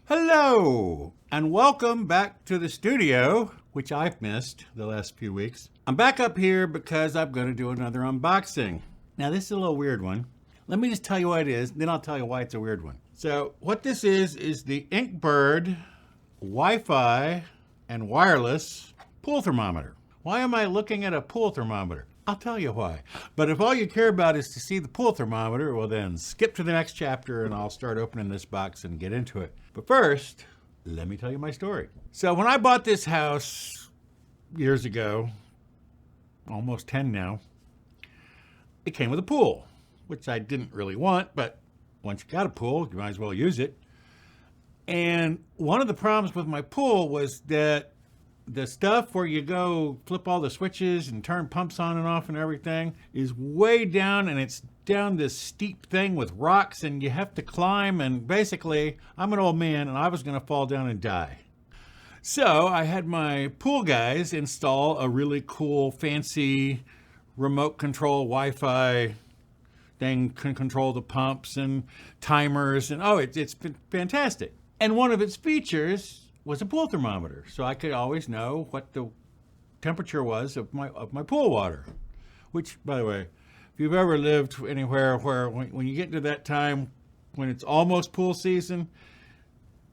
Hello, and welcome back to the studio, which I've missed the last few weeks. I'm back up here because I'm going to do another unboxing. Now, this is a little weird one. Let me just tell you what it is, then I'll tell you why it's a weird one. So, what this is the InkBird Wi-Fi and wireless pool thermometer. Why am I looking at a pool thermometer? I'll tell you why. But if all you care about is to see the pool thermometer, well then skip to the next chapter and I'll start opening this box and get into it. But first, let me tell you my story. So when I bought this house years ago, almost 10 now, it came with a pool, which I didn't really want, but once you got a pool, you might as well use it. And one of the problems with my pool was that the stuff where you go flip all the switches and turn pumps on and off and everything is way down, and it's down this steep thing with rocks and you have to climb, and basically I'm an old man and I was going to fall down and die. So I had my pool guys install a really cool fancy remote control Wi-Fi thing, can control the pumps and timers, and it's been fantastic. And one of its features was a pool thermometer, so I could always know what the temperature was of my pool water. Which, by the way, if you've ever lived anywhere where when you get to that time when it's almost pool season,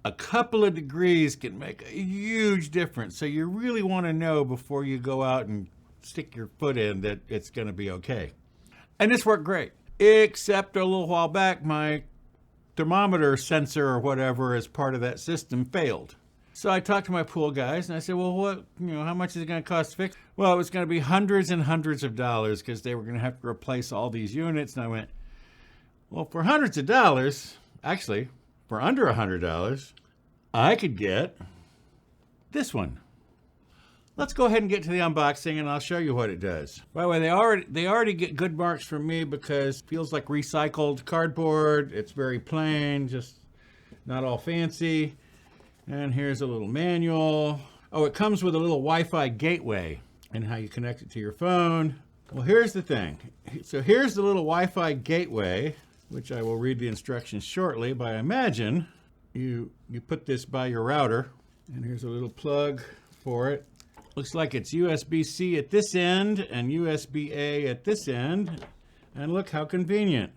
a couple of degrees can make a huge difference. So you really want to know before you go out and stick your foot in that it's going to be okay. And this worked great, except a little while back my thermometer sensor or whatever as part of that system failed. So I talked to my pool guys and I said, well, how much is it going to cost to fix? Well, it was going to be hundreds and hundreds of dollars because they were going to have to replace all these units. And I went, well, for hundreds of dollars, actually, for under $100, I could get this one. Let's go ahead and get to the unboxing and I'll show you what it does. By the way, they already get good marks from me because it feels like recycled cardboard. It's very plain, just not all fancy. And here's a little manual. Oh, it comes with a little Wi-Fi gateway and how you connect it to your phone. Well, here's the thing. So here's the little Wi-Fi gateway, which I will read the instructions shortly, but I imagine you put this by your router, and here's a little plug for it. Looks like it's USB-C at this end and USB-A at this end. And look how convenient.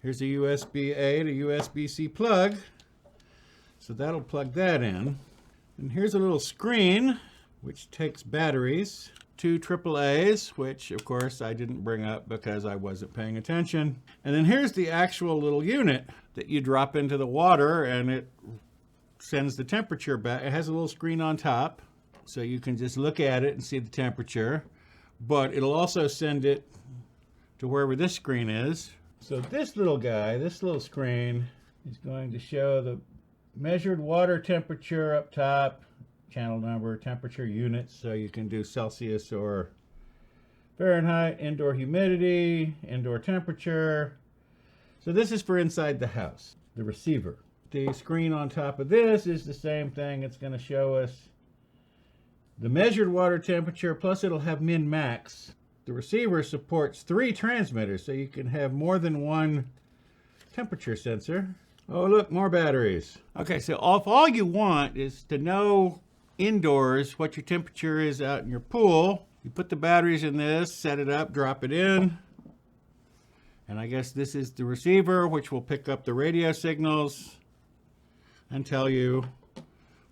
Here's a USB-A to USB-C plug. So that'll plug that in. And here's a little screen which takes batteries, 2 AAAs, which of course I didn't bring up because I wasn't paying attention. And then here's the actual little unit that you drop into the water and it sends the temperature back. It has a little screen on top, so you can just look at it and see the temperature, but it'll also send it to wherever this screen is. So this little guy, this little screen, is going to show the measured water temperature up top, channel number, temperature units, so you can do Celsius or Fahrenheit, indoor humidity, indoor temperature. So this is for inside the house, the receiver. The screen on top of this is the same thing. It's going to show us the measured water temperature, plus it'll have min-max. The receiver supports 3 transmitters, so you can have more than one temperature sensor. Oh, look, more batteries. Okay, so if all you want is to know indoors what your temperature is out in your pool, you put the batteries in this, set it up, drop it in. And I guess this is the receiver, which will pick up the radio signals and tell you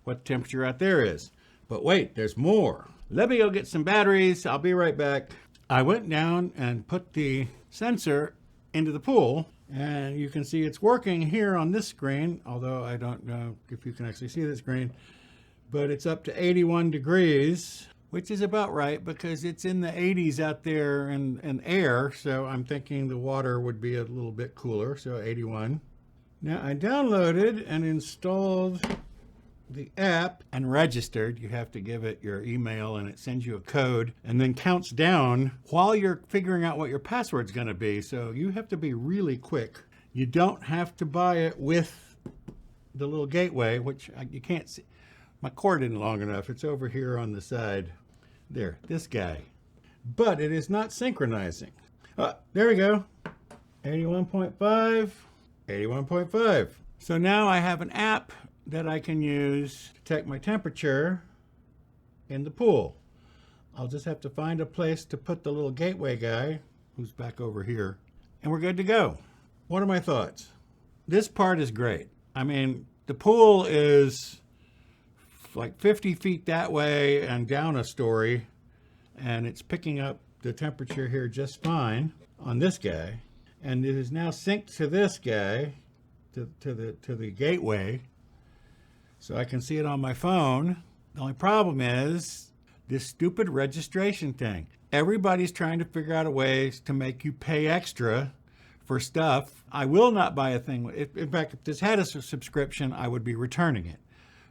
what temperature out there is. But wait, there's more. Let me go get some batteries. I'll be right back. I went down and put the sensor into the pool. And you can see it's working here on this screen, although I don't know if you can actually see the screen, but it's up to 81 degrees, which is about right because it's in the 80s out there in air. So I'm thinking the water would be a little bit cooler, so 81. Now I downloaded and installed the app and registered. You have to give it your email and it sends you a code and then counts down while you're figuring out what your password's going to be. So you have to be really quick. You don't have to buy it with the little gateway, which you can't see. My cord isn't long enough. It's over here on the side. There, this guy. But it is not synchronizing. There we go. 81.5, 81.5. So now I have an app that I can use to check my temperature in the pool. I'll just have to find a place to put the little gateway guy, who's back over here, and we're good to go. What are my thoughts? This part is great. I mean, the pool is like 50 feet that way and down a story, and it's picking up the temperature here just fine on this guy, and it is now synced to this guy, to the gateway, so I can see it on my phone. The only problem is this stupid registration thing. Everybody's trying to figure out a way to make you pay extra for stuff. I will not buy a thing. In fact, if this had a subscription, I would be returning it.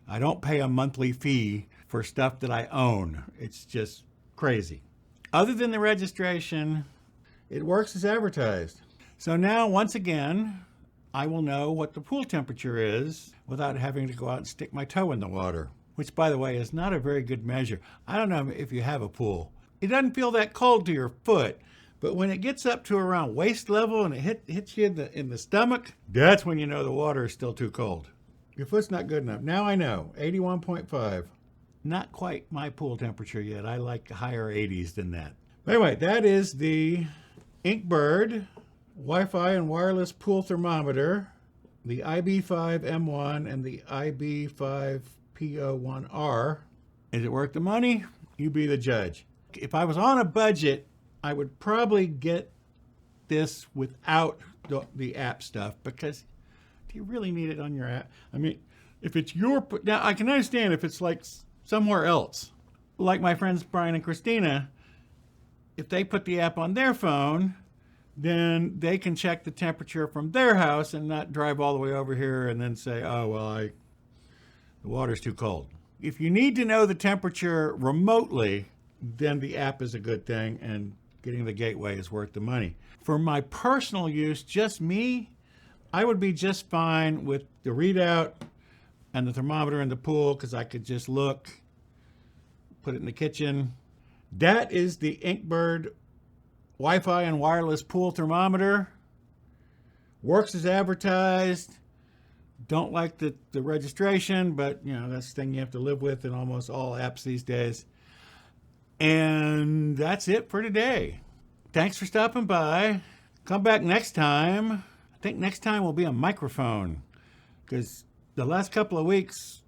I don't pay a monthly fee for stuff that I own. It's just crazy. Other than the registration, it works as advertised. So now, once again, I will know what the pool temperature is without having to go out and stick my toe in the water, which, by the way, is not a very good measure. I don't know if you have a pool. It doesn't feel that cold to your foot, but when it gets up to around waist level and it hits you in the stomach, that's when you know the water is still too cold. Your foot's not good enough. Now I know, 81.5. Not quite my pool temperature yet. I like higher 80s than that. Anyway, that is the InkBird Wi-Fi and wireless pool thermometer, the IB5M1 and the IB5PO1R. Is it worth the money? You be the judge. If I was on a budget, I would probably get this without the app stuff, because do you really need it on your app? I mean, if it's your... Now, I can understand if it's like somewhere else. Like my friends Brian and Christina, if they put the app on their phone, then they can check the temperature from their house and not drive all the way over here and then say, oh, well, the water's too cold. If you need to know the temperature remotely, then the app is a good thing, and getting the gateway is worth the money. For my personal use, just me, I would be just fine with the readout and the thermometer in the pool, because I could just look, put it in the kitchen. That is the InkBird Wi-Fi and wireless pool thermometer. Works as advertised. Don't like the registration, but you know, that's the thing you have to live with in almost all apps these days. And that's it for today. Thanks for stopping by. Come back next time. I think next time will be a microphone, because the last couple of weeks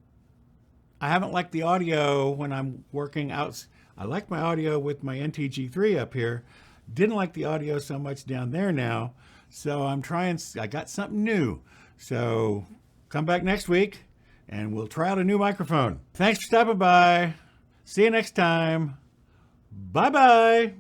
I haven't liked the audio when I'm working out. I like my audio with my NTG3 up here. Didn't like the audio so much down there now. So I got something new. So come back next week and we'll try out a new microphone. Thanks for stopping by. See you next time. Bye-bye.